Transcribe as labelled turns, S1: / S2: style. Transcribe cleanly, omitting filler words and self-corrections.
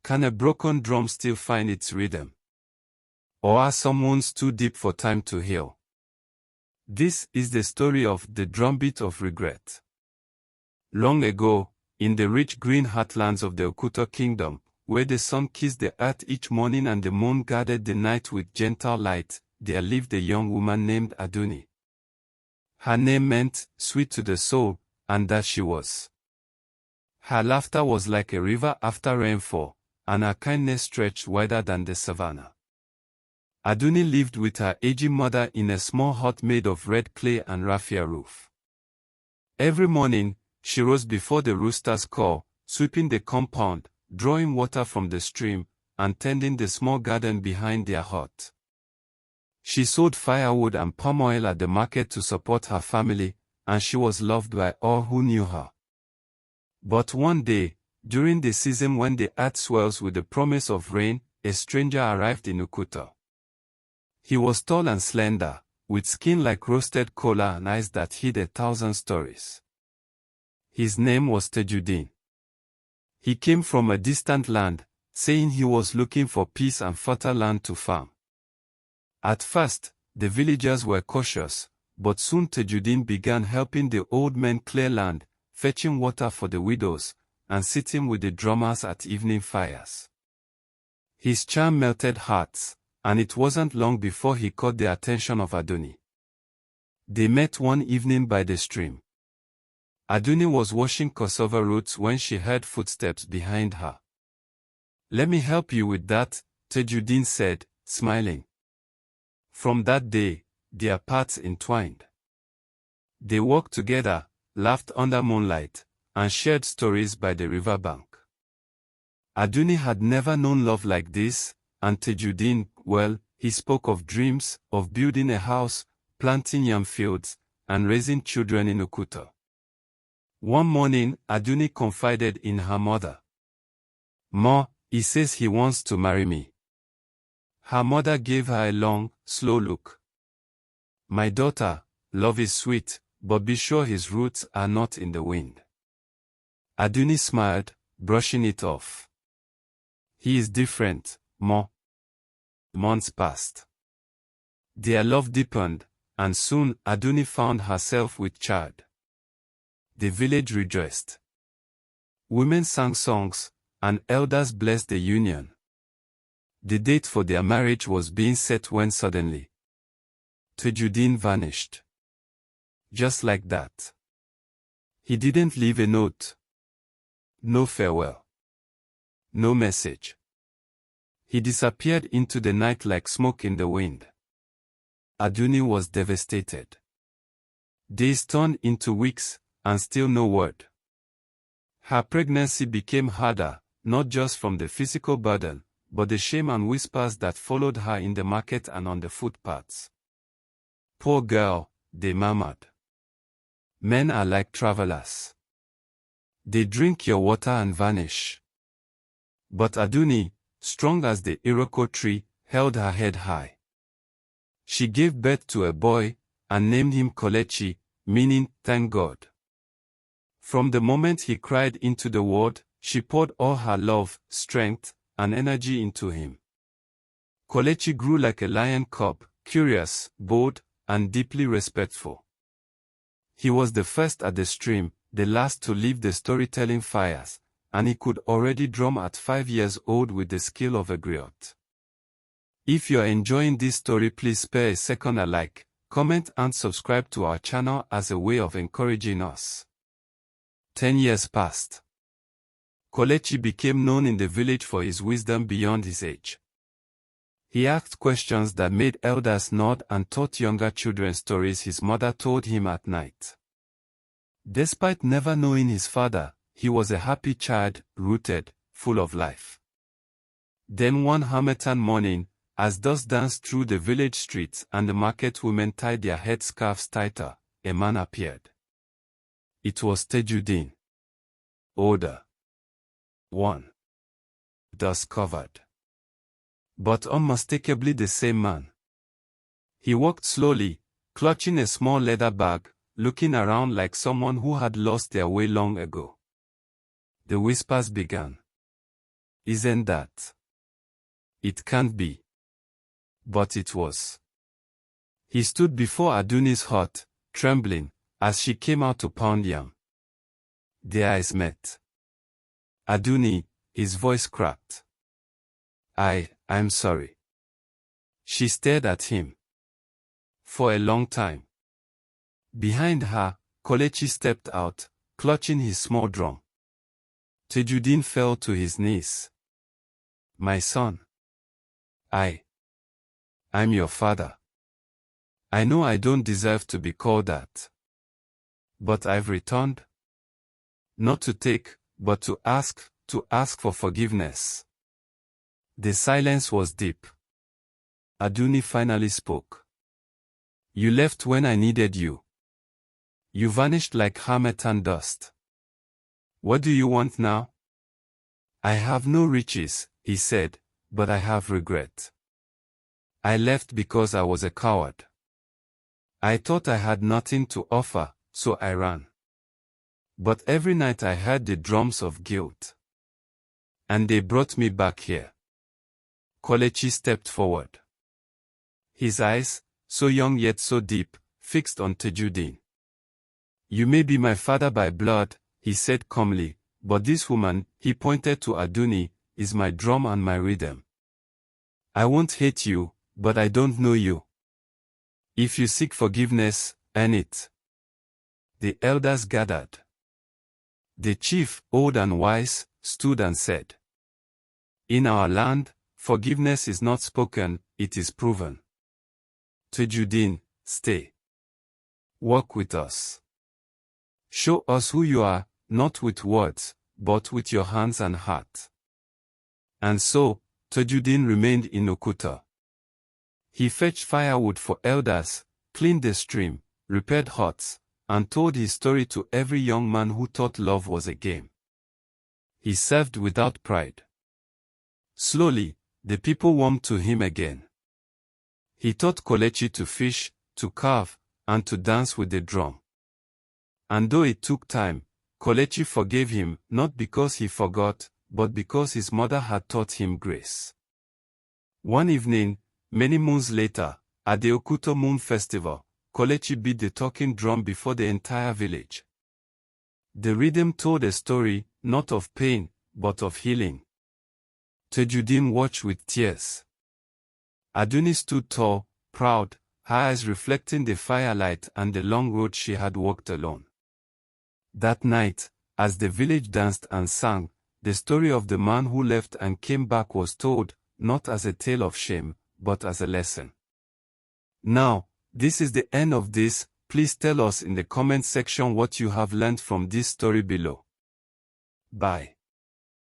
S1: Can a broken drum still find its rhythm? Or are some wounds too deep for time to heal? This is the story of the drumbeat of regret. Long ago, in the rich green heartlands of the Okuta kingdom, where the sun kissed the earth each morning and the moon guarded the night with gentle light, there lived a young woman named Aduni. Her name meant, sweet to the soul, and that she was. Her laughter was like a river after rainfall, and her kindness stretched wider than the savannah. Aduni lived with her aging mother in a small hut made of red clay and raffia roof. Every morning, she rose before the rooster's call, sweeping the compound, drawing water from the stream, and tending the small garden behind their hut. She sold firewood and palm oil at the market to support her family, and she was loved by all who knew her. But one day, during the season when the earth swells with the promise of rain, a stranger arrived in Okuta. He was tall and slender, with skin like roasted kola and eyes that hid 1,000 stories. His name was Tejudeen. He came from a distant land, saying he was looking for peace and fertile land to farm. At first, the villagers were cautious, but soon Tejudeen began helping the old men clear land, fetching water for the widows, and sitting with the drummers at evening fires. His charm melted hearts, and it wasn't long before he caught the attention of Aduni. They met one evening by the stream. Aduni was washing cassava roots when she heard footsteps behind her. "Let me help you with that," Tejudeen said, smiling. From that day, their paths entwined. They walked together, laughed under moonlight, and shared stories by the riverbank. Aduni had never known love like this, and Tejudeen, well, he spoke of dreams, of building a house, planting yam fields, and raising children in Okuta. One morning, Aduni confided in her mother. "Ma, he says he wants to marry me." Her mother gave her a long, slow look. "My daughter, love is sweet, but be sure his roots are not in the wind." Aduni smiled, brushing it off. "He is different, Ma." Months passed. Their love deepened, and soon Aduni found herself with child. The village rejoiced. Women sang songs, and elders blessed the union. The date for their marriage was being set when suddenly Tejudeen vanished. Just like that. He didn't leave a note. No farewell. No message. He disappeared into the night like smoke in the wind. Aduni was devastated. Days turned into weeks, and still no word. Her pregnancy became harder, not just from the physical burden, but the shame and whispers that followed her in the market and on the footpaths. "Poor girl," they murmured. "Men are like travelers. They drink your water and vanish." But Aduni, strong as the Iroko tree, held her head high. She gave birth to a boy, and named him Kolechi, meaning, thank God. From the moment he cried into the world, she poured all her love, strength, and energy into him. Kolechi grew like a lion cub, curious, bold, and deeply respectful. He was the first at the stream, the last to leave the storytelling fires, and he could already drum at 5 years old with the skill of a griot. If you're enjoying this story, please spare a second a like, comment and subscribe to our channel as a way of encouraging us. 10 years passed. Kolechi became known in the village for his wisdom beyond his age. He asked questions that made elders nod and taught younger children stories his mother told him at night. Despite never knowing his father, he was a happy child, rooted, full of life. Then one harmattan morning, as dust danced through the village streets and the market women tied their headscarves tighter, a man appeared. It was Tejudeen. Older. 1. Dust covered. But unmistakably the same man. He walked slowly, clutching a small leather bag, looking around like someone who had lost their way long ago. The whispers began. Isn't that? It can't be. But it was. He stood before Aduni's hut, trembling, as she came out to pound yam. Their eyes met. Aduni, his voice cracked. I'm sorry. She stared at him. For a long time. Behind her, Kelechi stepped out, clutching his small drum. Tejudin fell to his knees. My son. I'm your father. I know I don't deserve to be called that. But I've returned. Not to take, but to ask for forgiveness. The silence was deep. Aduni finally spoke. You left when I needed you. You vanished like harmattan dust. What do you want now? I have no riches, he said, but I have regret. I left because I was a coward. I thought I had nothing to offer, so I ran. But every night I heard the drums of guilt. And they brought me back here. Kelechi stepped forward. His eyes, so young yet so deep, fixed on Tejudin. You may be my father by blood, he said calmly, but this woman, he pointed to Aduni, is my drum and my rhythm. I won't hate you, but I don't know you. If you seek forgiveness, earn it. The elders gathered. The chief, old and wise, stood and said, in our land, forgiveness is not spoken, it is proven. Tejudin, stay. Walk with us. Show us who you are, not with words, but with your hands and heart. And so, Tejudin remained in Okuta. He fetched firewood for elders, cleaned the stream, repaired huts, and told his story to every young man who thought love was a game. He served without pride. Slowly, the people warmed to him again. He taught Kelechi to fish, to carve, and to dance with the drum. And though it took time, Kelechi forgave him, not because he forgot, but because his mother had taught him grace. One evening, many moons later, at the Okuto Moon Festival, Kelechi beat the talking drum before the entire village. The rhythm told a story, not of pain, but of healing. Tejudin watched with tears. Aduni stood tall, proud, her eyes reflecting the firelight and the long road she had walked alone. That night, as the village danced and sang, the story of the man who left and came back was told, not as a tale of shame, but as a lesson. Now, this is the end of this. Please tell us in the comment section what you have learned from this story below. Bye.